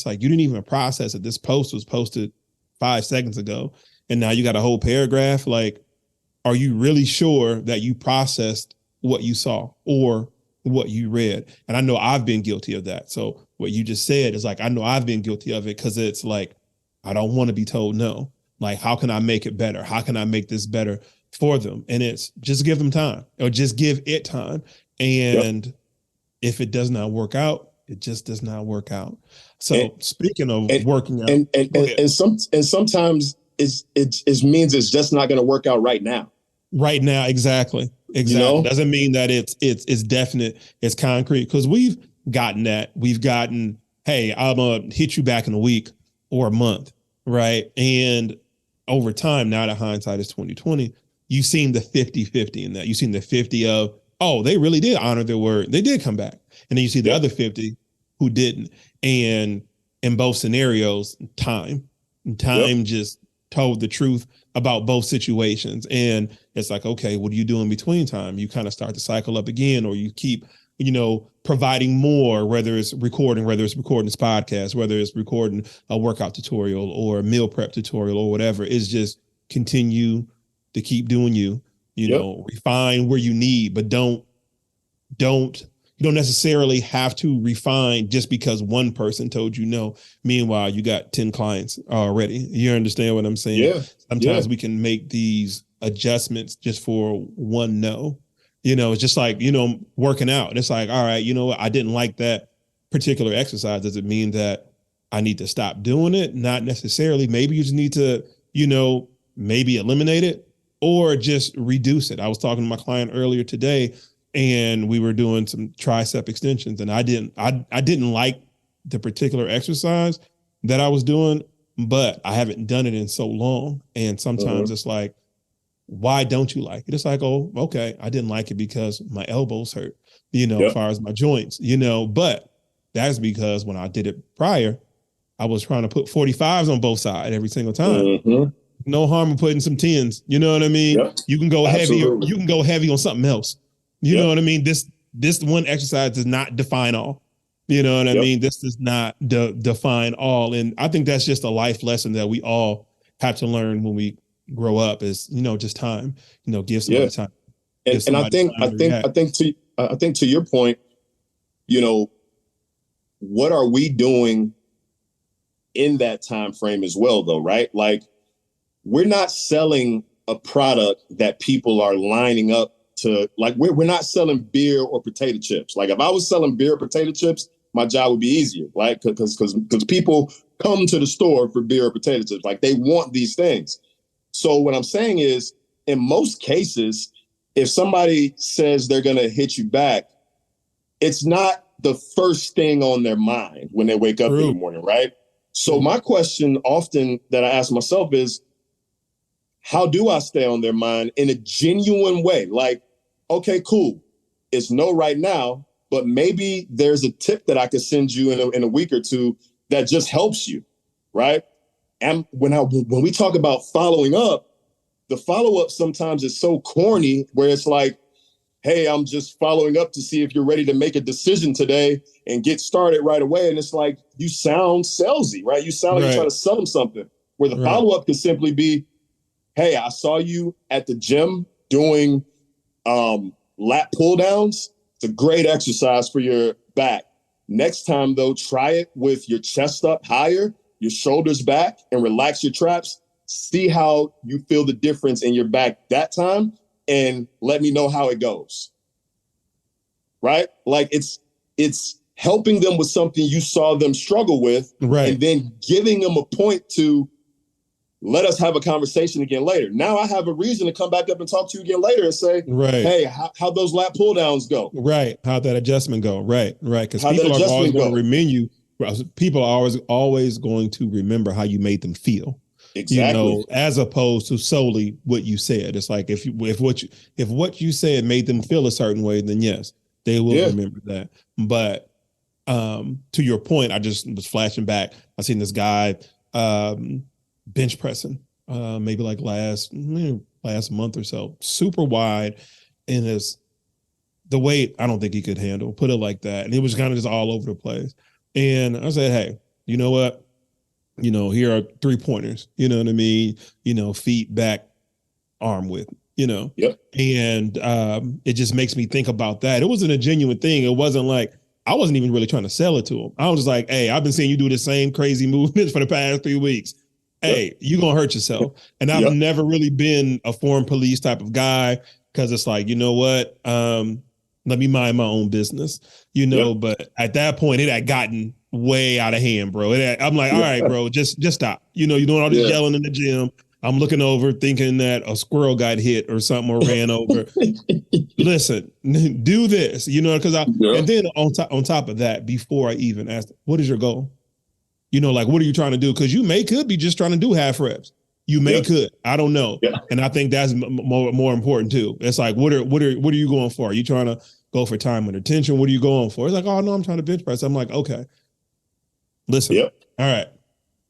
it's like, you didn't even process it. This post was posted 5 seconds ago, and now you got a whole paragraph. Like, are you really sure that you processed what you saw or what you read? And I know I've been guilty of that. So what you just said is like, I know I've been guilty of it, because it's like, I don't want to be told no. Like, how can I make it better? How can I make this better for them? And it's just give them time, or just give it time. And if it does not work out, it just does not work out. So speaking of working out, and sometimes it means it's just not going to work out right now. Right now, exactly. Doesn't mean that it's definite, it's concrete, because we've gotten that. We've gotten, hey, I'm gonna hit you back in a week or a month, right? And over time, now that hindsight is 2020, you've seen the 50-50 in that. You've seen the 50 of, oh, they really did honor their word. They did come back. And then you see the other 50 who didn't. And in both scenarios, time just told the truth about both situations. And it's like, okay, what do you do in between time? You kind of start to cycle up again, or you keep, providing more, whether it's recording this podcast, whether it's recording a workout tutorial or a meal prep tutorial or whatever. It's just continue to keep doing you know, refine where you need, but you don't necessarily have to refine just because one person told you no. Meanwhile, you got 10 clients already. You understand what I'm saying? Yeah. Sometimes we can make these adjustments just for one no. It's just like, working out. It's like, all right, I didn't like that particular exercise. Does it mean that I need to stop doing it? Not necessarily. Maybe you just need to, maybe eliminate it or just reduce it. I was talking to my client earlier today, and we were doing some tricep extensions, and I didn't like the particular exercise that I was doing, but I haven't done it in so long. And sometimes it's like, why don't you like it? It's like, oh, okay, I didn't like it because my elbows hurt, as far as my joints, but that's because when I did it prior, I was trying to put 45s on both sides every single time. No harm in putting some 10s. You know what I mean? You can go heavy, or you can go heavy on something else. You know what I mean? This one exercise does not define all. You know what I mean? This does not define all. And I think that's just a life lesson that we all have to learn when we grow up, is, just time, give somebody time. And I think to your point, what are we doing in that time frame as well, though, right? Like, we're not selling a product that people are lining up to. Like, we're not selling beer or potato chips. Like, if I was selling beer or potato chips, my job would be easier, right? Because people come to the store for beer or potato chips. Like, they want these things. So what I'm saying is, in most cases, if somebody says they're going to hit you back, it's not the first thing on their mind when they wake up in the morning, right? So my question often that I ask myself is, how do I stay on their mind in a genuine way? Like, okay, cool. It's no right now, but maybe there's a tip that I could send you in a week or two that just helps you, right? And when we talk about following up, the follow-up sometimes is so corny, where it's like, hey, I'm just following up to see if you're ready to make a decision today and get started right away. And it's like, you sound salesy, right? You sound like you're trying to sell them something, where the follow-up could simply be, hey, I saw you at the gym doing lat pull downs. It's a great exercise for your back. Next time, though, try it with your chest up higher, your shoulders back, and relax your traps. See how you feel the difference in your back that time, and let me know how it goes. Right? Like, it's helping them with something you saw them struggle with, and then giving them a point to let us have a conversation again later. Now I have a reason to come back up and talk to you again later and say, hey, how those lat pull downs go? Right. How'd that adjustment go? Right. Because people are always going to remember you. People are always going to remember how you made them feel. Exactly. As opposed to solely what you said. It's like, if what you said made them feel a certain way, then yes, they will remember that. But to your point, I just was flashing back. I seen this guy bench pressing, maybe like last month or so, super wide, and the weight I don't think he could handle, put it like that. And it was kind of just all over the place. And I said, hey, you know what? Here are 3-pointers, you know what I mean? Feet, back, arm width, Yep. and it just makes me think about that. It wasn't a genuine thing. It wasn't like, I wasn't even really trying to sell it to him. I was just like, hey, I've been seeing you do the same crazy movements for the past 3 weeks. Yep. Hey, you're going to hurt yourself. And I've Yep. never really been a foreign police type of guy, because it's like, you know what? Let me mind my own business, Yep. but at that point it had gotten way out of hand, bro. I'm like, all right, bro, just stop. You're doing all this Yeah. yelling in the gym. I'm looking over thinking that a squirrel got hit or something, or ran over. Listen, do this, because and then on top of that, before I even asked, what is your goal? Like, what are you trying to do? Because you could be just trying to do half reps. You could. I don't know. Yeah. And I think that's more important too. It's like, what are you going for? Are you trying to go for time and attention? What are you going for? It's like, oh no, I'm trying to bench press. I'm like, okay, listen, all right,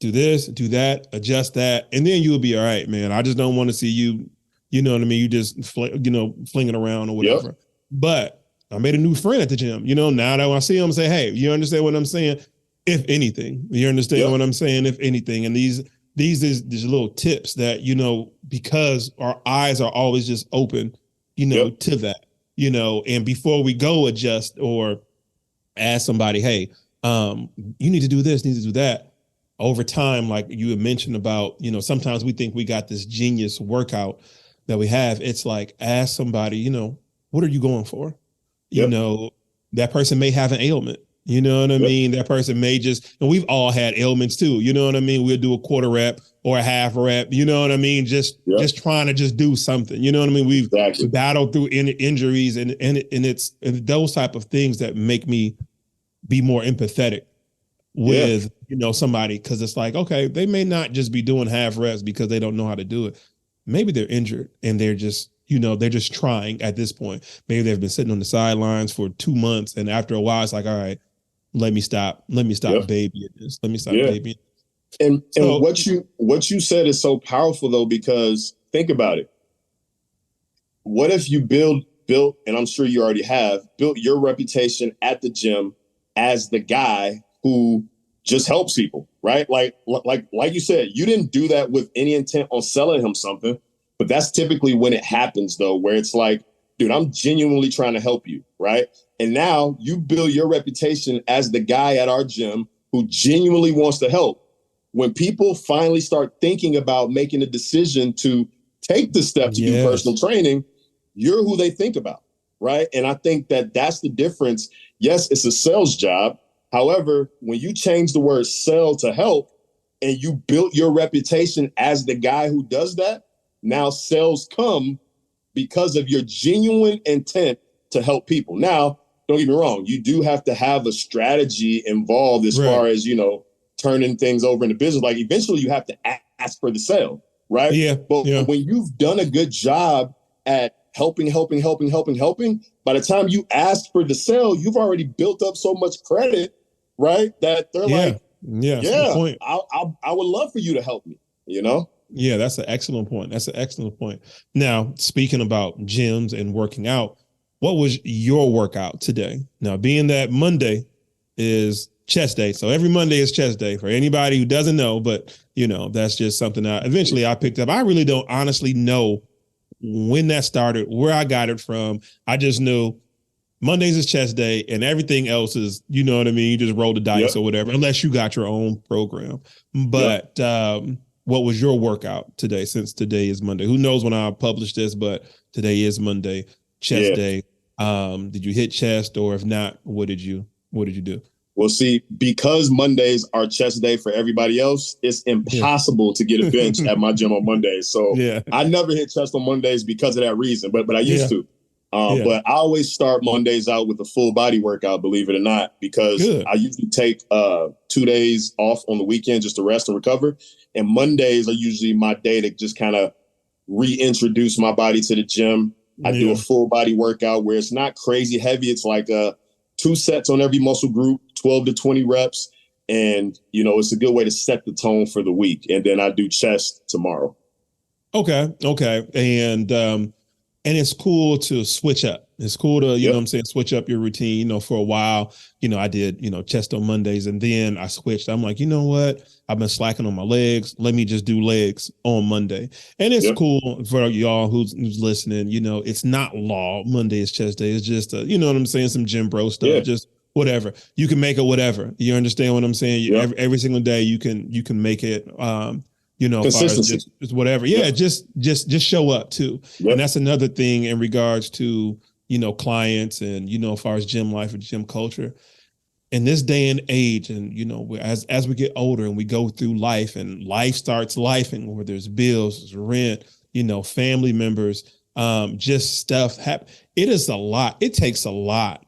do this, do that, adjust that, and then you'll be all right, man. I just don't want to see you, you know what I mean? You just, flinging around or whatever. Yep. But I made a new friend at the gym. Now that when I see him, I say, hey, you understand what I'm saying? If anything, you understand what I'm saying? If anything, and these is little tips that, because our eyes are always just open, to that, and before we go adjust or ask somebody, hey, you need to do this, need to do that. Over time, like you had mentioned about, sometimes we think we got this genius workout that we have. It's like, ask somebody, what are you going for? That person may have an ailment. You know what I mean? That person may just, and we've all had ailments too. You know what I mean? We'll do a quarter rep or a half rep. You know what I mean? Just trying to just do something. You know what I mean? We've battled through injuries, and it's those type of things that make me be more empathetic with, somebody, because it's like, okay, they may not just be doing half reps because they don't know how to do it. Maybe they're injured and they're just, they're just trying at this point. Maybe they've been sitting on the sidelines for 2 months, and after a while, it's like, all right, let me stop babying this. Let me stop babying. And what you said is so powerful though, because think about it. What if you built, and I'm sure you already have, built your reputation at the gym as the guy who just helps people, right? Like you said, you didn't do that with any intent on selling him something, but that's typically when it happens though, where it's like, dude, I'm genuinely trying to help you, right? And now you build your reputation as the guy at our gym who genuinely wants to help. When people finally start thinking about making a decision to take the step to do personal training, you're who they think about, right? And I think that that's the difference. Yes, it's a sales job. However, when you change the word sell to help and you built your reputation as the guy who does that, now sales come because of your genuine intent to help people. Now, don't get me wrong, you do have to have a strategy involved as far as, turning things over into business. Like eventually you have to ask for the sale, right? But when you've done a good job at helping, by the time you ask for the sale, you've already built up so much credit, right? That they're like, I would love for you to help me, Yeah, that's an excellent point. Now, speaking about gyms and working out, what was your workout today? Now, being that Monday is chest day, so every Monday is chest day for anybody who doesn't know, but that's just something I picked up. I really don't honestly know when that started, where I got it from. I just knew Mondays is chest day and everything else is, you know what I mean? You just roll the dice or whatever, unless you got your own program. But what was your workout today, since today is Monday? Who knows when I publish this, but today is Monday, chest day. Did you hit chest, or if not, what did you do? Well, see, because Mondays are chest day for everybody else, it's impossible to get a bench at my gym on Mondays. So I never hit chest on Mondays because of that reason, but I used to. But I always start Mondays out with a full body workout, believe it or not, because I usually take 2 days off on the weekend just to rest and recover. And Mondays are usually my day to just kind of reintroduce my body to the gym. I do a full body workout where it's not crazy heavy. It's like 2 sets on every muscle group, 12 to 20 reps. And, it's a good way to set the tone for the week. And then I do chest tomorrow. Okay. And it's cool to switch up. It's cool to, you know Yep. what I'm saying, switch up your routine. For a while, I did, chest on Mondays, and then I switched. I'm like, you know what? I've been slacking on my legs. Let me just do legs on Monday. And it's Yep. cool for y'all who's listening. It's not law. Monday is chest day. It's just, you know what I'm saying? Some gym bro stuff, Yeah. just whatever. You can make it whatever. You understand what I'm saying? Yep. Every single day you can make it, as far as Consistency. just whatever. Yeah, Yep. just show up too. And Yep. that's another thing in regards to, clients and, as far as gym life and gym culture. In this day and age, and as we get older and we go through life and life starts life, and where there's bills, there's rent, family members, just stuff happen. It is a lot. It takes a lot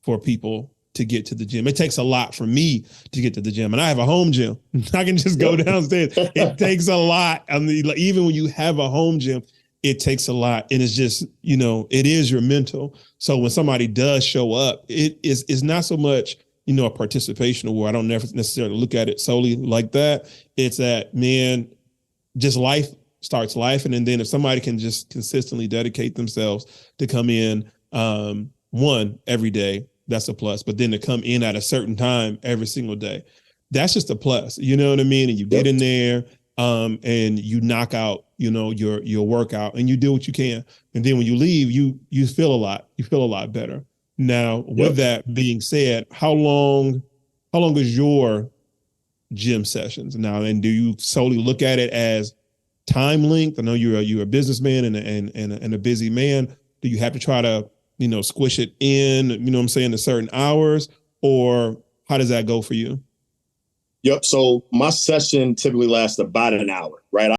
for people to get to the gym. It takes a lot for me to get to the gym, and I have a home gym. I can just go downstairs. It takes a lot. I mean, like, even when you have a home gym, it takes a lot, and it's just, it is your mental. So when somebody does show up, it's not so much, a participation award. I don't necessarily look at it solely like that. It's that, man, just life starts life. And then if somebody can just consistently dedicate themselves to come in, one every day, that's a plus. But then to come in at a certain time every single day, that's just a plus. You know what I mean? And you get Yep. in there, and you knock out, your workout, and you do what you can. And then when you leave, you feel a lot. You feel a lot better. Now, with Yep. that being said, how long is your gym sessions now? And do you solely look at it as time length? I know you're a businessman and a busy man. Do you have to try to, squish it in, what I'm saying, to certain hours, or how does that go for you? Yep. So my session typically lasts about an hour, right?